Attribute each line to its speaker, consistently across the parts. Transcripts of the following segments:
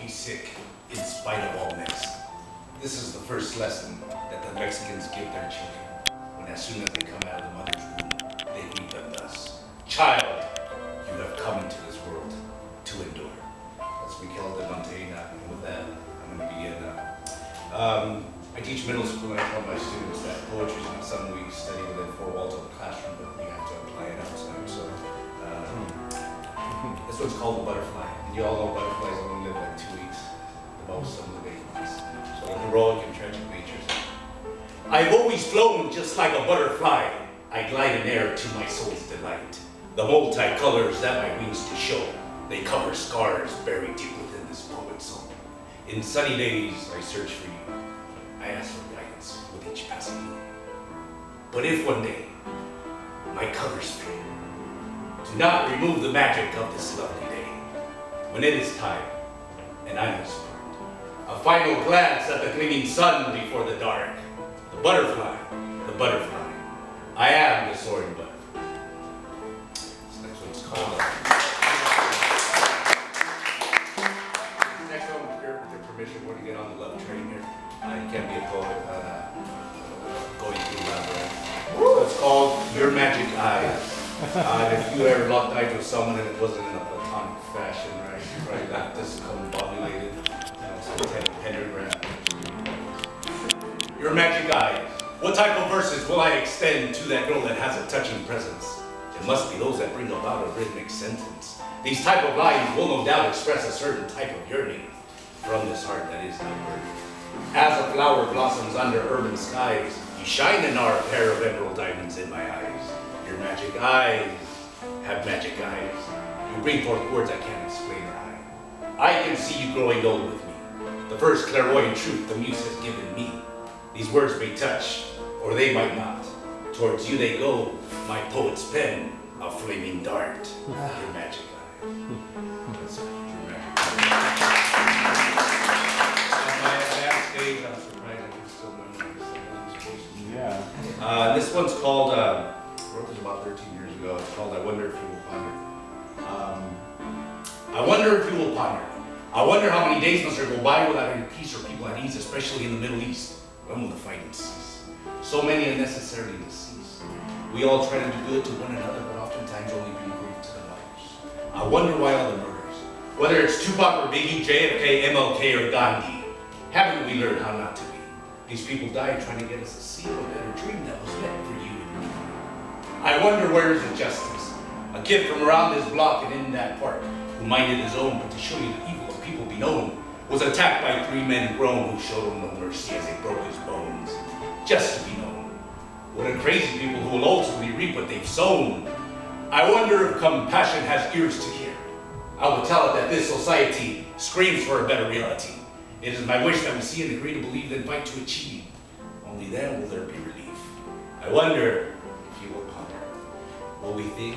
Speaker 1: be sick in spite of all medicine. This is the first lesson that the Mexicans give their children, when as soon as they come out of the mother's womb, they greet them thus. Child, you have come into this world to endure. That's Miguel de Montaigne, and with that, I'm going to begin. I teach middle school, and I tell my students that poetry is not something we study within four walls of the classroom, but we have to apply it outside. So this one's called The Butterfly. And you all know butterflies only live like 2 weeks, the most some of the big ones. So heroic and tragic natures. I've always flown just like a butterfly. I glide in air to my soul's delight. The multicolors that my wings do show, they cover scars buried deep within this poet's soul. In sunny days, I search for you. I ask for guidance with each passing moon. But if one day my colors fade, do not remove the magic of this lovely day. When it is time and I must part, a final glance at the gleaming sun before the dark. The butterfly, I am the soaring butterfly. This next one's called next one, with your permission, we're going to get on the love train here. You can't be a poet going through labyrinth. So it's called Your Magic Eyes. If you ever locked eyes with someone and it wasn't in a platonic fashion, right? You probably got discombobulated, pentagram. Your magic eyes. What type of verses will I extend to that girl that has a touching presence? It must be those that bring about a rhythmic sentence. These type of lines will no doubt express a certain type of yearning from this heart that is not burdened. As a flower blossoms under urban skies, you shine in our pair of emerald diamonds in my eyes. Your magic eyes have magic eyes. You bring forth words I can't explain or hide. I can see you growing old with me. The first clairvoyant truth the muse has given me. These words may touch, or they might not. Towards you they go, my poet's pen, a flaming dart. Your magic eyes. That's your magic eyes. At my advanced age, I'm surprised I can still memorize some of these voices. Yeah. This one's called, I wrote this about 13 years ago. It's called I Wonder If You Will Ponder. I wonder if you will ponder. I wonder how many days must there go by without any peace or people at ease, especially in the Middle East. When will the fighting cease? So many unnecessarily deceased. We all try to do good to one another, but oftentimes only bring grief to the others. I wonder why all the murders, whether it's Tupac or Biggie, JFK, MLK, or Gandhi, haven't we learned how not to be? These people died trying to get us to see a better dream that was meant for you and me. I wonder where is the justice? A kid from around this block and in that park, who minded his own, but to show you the evil of people be known, was attacked by 3 men grown who showed him no mercy as they broke his bones, just to be known. What are crazy people who will ultimately reap what they've sown? I wonder if compassion has ears to hear. I will tell it that this society screams for a better reality. It is my wish that we see and agree to believe and fight to achieve. Only then will there be relief. I wonder if you will ponder. Will we think,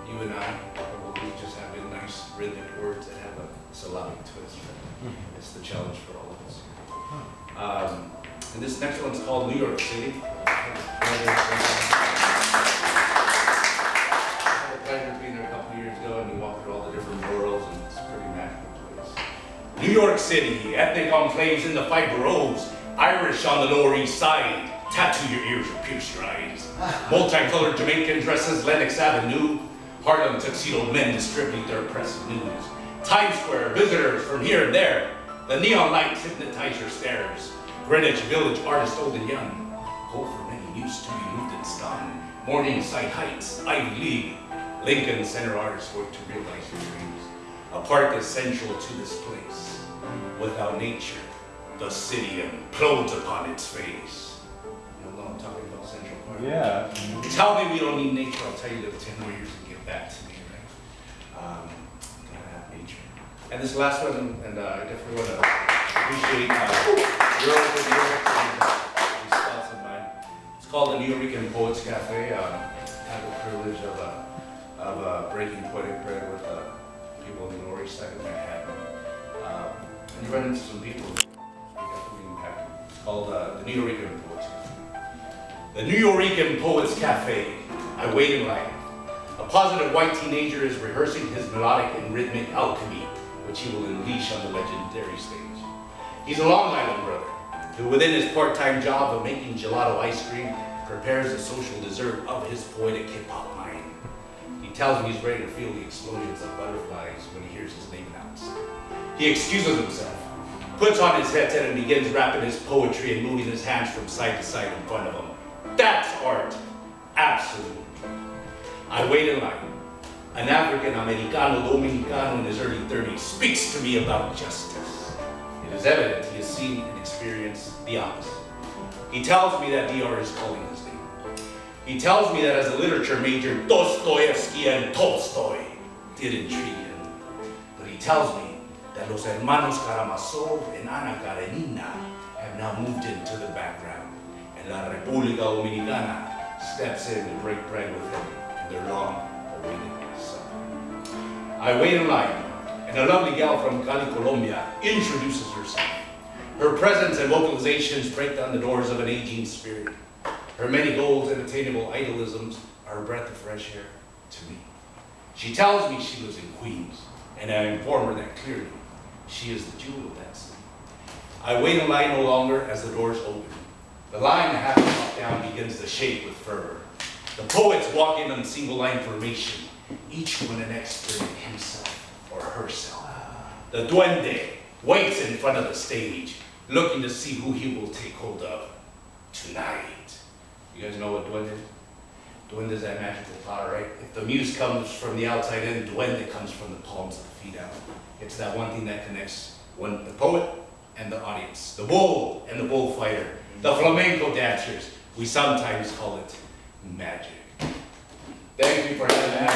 Speaker 1: you and I, or will we just have nice rhythmic words that have a syllabic twist? It's the challenge for all of us. And this next one's called New York City. I had the pleasure of being there a couple of years ago, and we walked through all the different boroughs, and it's a pretty magical place. New York City, ethnic enclaves in the 5 boroughs, Irish on the Lower East Side, tattoo your ears or pierce your eyes. Multicolored Jamaican dresses, Lenox Avenue, Harlem tuxedo men distribute their oppressive news. Times Square, visitors from here and there. The neon lights hypnotize your stares. Greenwich Village, artists old and young. Go for many used to be moved and stung. Morningside Heights, Ivy League. Lincoln Center artists work to realize your dreams. A park is central to this place. Without nature, the city implodes upon its face. You know I'm talking about Central Park?
Speaker 2: Yeah.
Speaker 1: Tell me we don't need nature, I'll tell you live 10 more years and get back to me, right? Gotta have nature. And this last one, and I definitely want to appreciate your these thoughts of mine. It's called the Nuyorican Poets Café. I had the privilege of breaking poetic bread with people in the Lower East Side of Manhattan. And you run into some people who got the impact. It's called the Nuyorican Poets Café. The Nuyorican Poets Café. I wait in line. A positive white teenager is rehearsing his melodic and rhythmic alchemy. which he will unleash on the legendary stage. He's a Long Island brother, who within his part-time job of making gelato ice cream, prepares the social dessert of his poetic hip-hop mind. He tells me he's ready to feel the explosions of butterflies when he hears his name announced. He excuses himself, puts on his headset and begins rapping his poetry and moving his hands from side to side in front of him. That's art, absolutely. I wait in line. An African-Americano Dominicano in his early 30s speaks to me about justice. It is evident he has seen and experienced the opposite. He tells me that DR is calling his name. He tells me that as a literature major, Dostoevsky and Tolstoy did intrigue him. But he tells me that Los Hermanos Karamazov and Ana Karenina have now moved into the background, and La República Dominicana steps in to break bread with them in their long-awaited supper. I wait in line, and a lovely gal from Cali, Colombia introduces herself. Her presence and vocalizations break down the doors of an aging spirit. Her many goals and attainable idealisms are a breath of fresh air to me. She tells me she lives in Queens, and I inform her that clearly she is the jewel of that city. I wait in line no longer as the doors open. The line half a block down begins to shake with fervor. The poets walk in on single line formation, each one an expert in himself or herself. The duende waits in front of the stage, looking to see who he will take hold of tonight. You guys know what duende is? Duende is that magical power, right? If the muse comes from the outside in, duende comes from the palms of the feet out. It's that one thing that connects the poet and the audience, the bull and the bullfighter, the flamenco dancers. We sometimes call it magic. Thank you for having me.